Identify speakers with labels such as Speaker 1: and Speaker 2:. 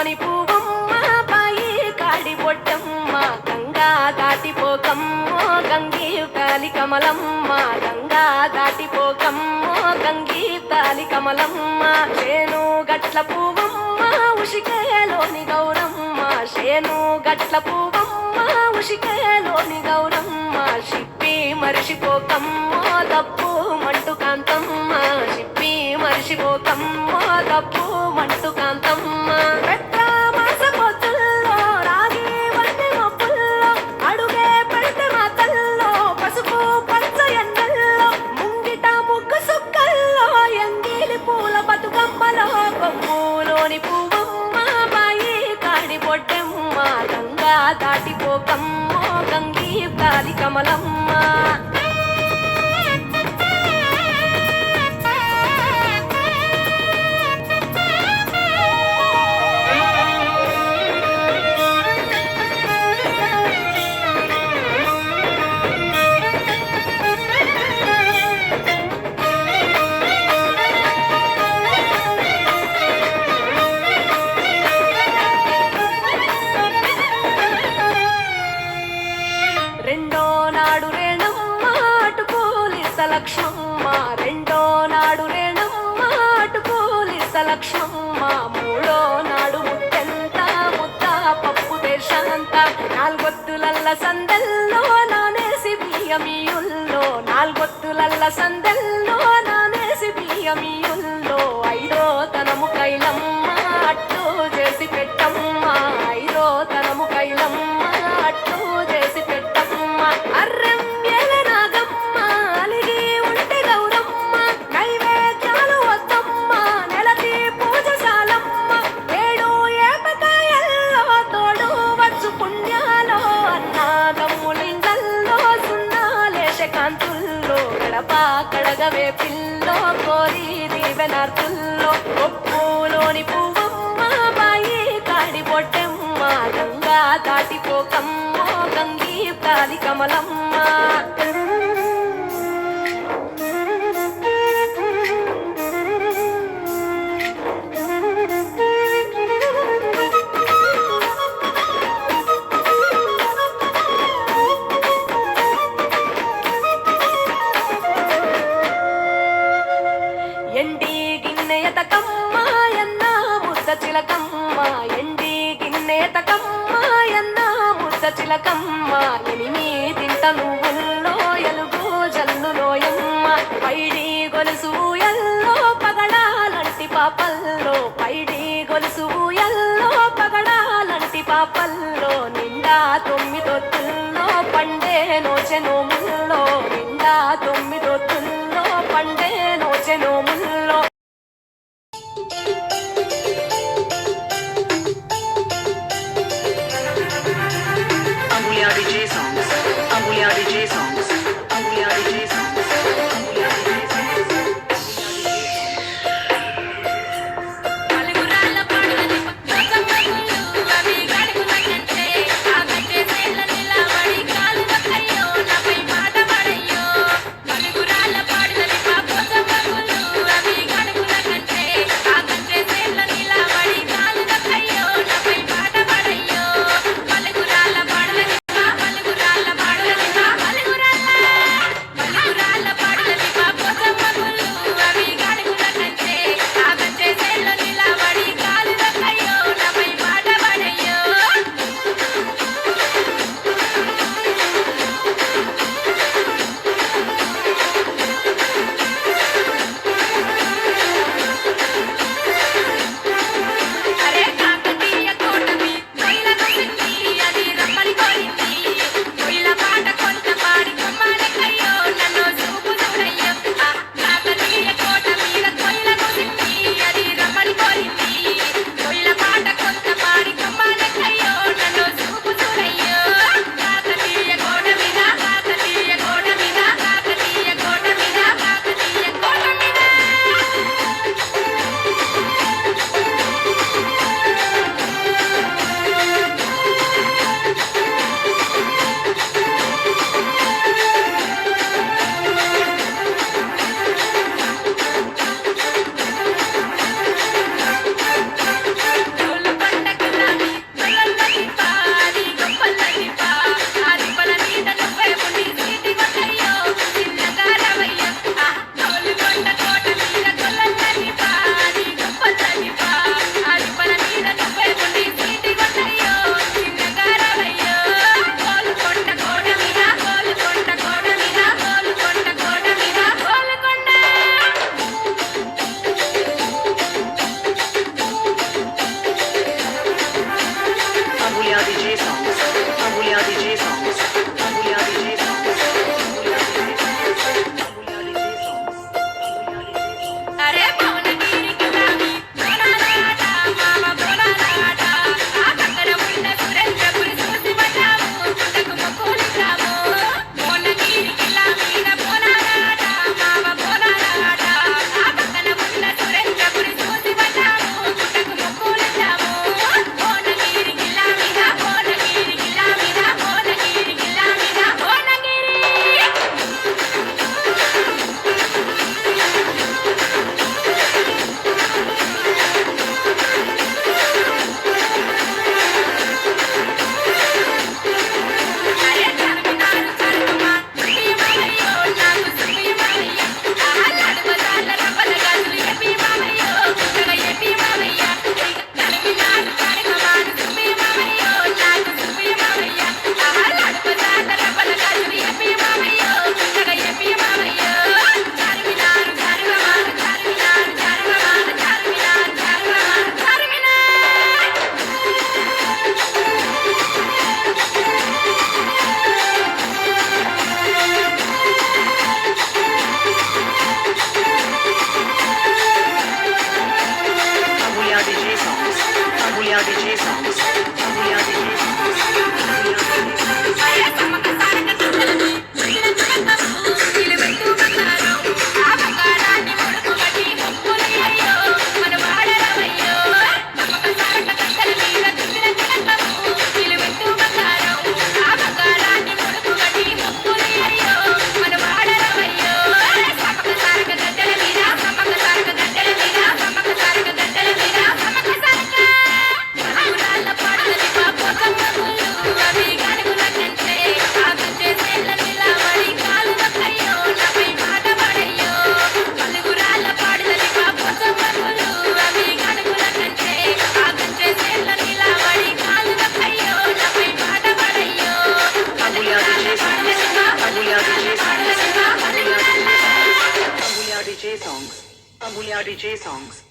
Speaker 1: పప్పులోని పువ్వమ్మ బాయి కాడి పొట్టమ్మ గంగా దాటిపోకమ్మో గంగీ తాలి కమలమ్మ గంగా దాటిపోకమ్మో గంగీ తాలి కమలమ్మ శేను గట్ల పువ్వమ్మ ఉషికేలోని గౌరమ్మ శేను గట్ల పువ్వమ్మ ఉషికేలోని గౌరమ్మ షిప్పి మరిషిపోకమ్మో తప్పు మంటు కాంతమ్మ షిప్పి మరిషిపోకమ్మో తప్పు మంటు కాంతమ్మ పెద్ద మాస పొత్తుల్లో రాగి వన్నె మొప్పుల్లో అడుగే పెడితే మా తల్లో పసుపు పచ్చ ఎండల్లో ముంగిట ముగ్గు సుక్కల్లో ఎంగిలి పూల బతుకమ్మలో కొమ్ములోని పువ్వమ్మ బాయి కాడి పొట్టెమ్మ గంగా దాటిపోకమ్మో గంగీ తాలి కమలమ్మ రెండో నాడు రేణమ్మ అటుకూలిస్త లక్ష్మమ్మ రెండో నాడు రేణమ్మ అటుకూలిస్త లక్ష్మమ్మ మూడో నాడు ముట్టెంత ముద్ద పప్పు దేశంత నాలుగొత్తులల్ల సందెల్లో నానేసి బియ్యమియుల్లో నాలుగొత్తులల్ల సందెల్లో నానేసి బియ్యమియుల్లో ఐదో తనము కైలమ్మ అట్టు చేసి పెట్టమ్మ ఐదో తనము కైలమ్మ అట్టు చేసి పెట్టమ్మ అర్రం నాగమ్మ అలిగి ఉంటే గౌరమ్మ నైవేద్యాలు వద్దమ్మ నెలకి పూజశాలమ్మ ఏడు ఏపకాయల్లో తోడు వచ్చు పుణ్యాలో అన్నాదమ్ములింగల్లో సున్నాలేశ కాంతుల్లో గడప కడగవే పిల్లో కోరి దీవెనార్తుల్లో ఒప్పులోని పువ్వమ్మ బాయి కాడి పొట్టెమ్మ గంగా దాటిపోకమ్మో గంగీ తాలి కమలమ్మ ఎండి గిన్నెయతకమ్మ ఎన్న ముద్ద చిలకమ్మ ఎండి గిన్నెయతకమ్మ ఎన్న ముద్ద చిలకమ్మ ఎనిమిదింట నువ్వుల్లో ఎలుగు జల్లులోయమ్మ పైడి గొలుసు ఎల్లో పగడాలంటి పాపల్లో పైడి గొలుసు ఎల్లో పగడాలంటి పాపల్లో నిండా తొమ్మిదొత్తుల్లో పండే నోచె నోముల్లో నిండా తొమ్మిదొత్తుల్లో పండే నోచె నోముల్లో
Speaker 2: Ambulia DJ songs. Ambulia DJ songs. Ambulia DJ songs. Ambulia DJ songs.
Speaker 3: అలుగురాళ్ళ పాడులని పక్కమయ్యో అవి గడుగులంటే ఆగట్టే సేల నిలబడి కాలు నక్కయ్యో నాపై మాట పడయ్యో అలుగురాళ్ళ
Speaker 2: DJ songs. Amulya DJ songs.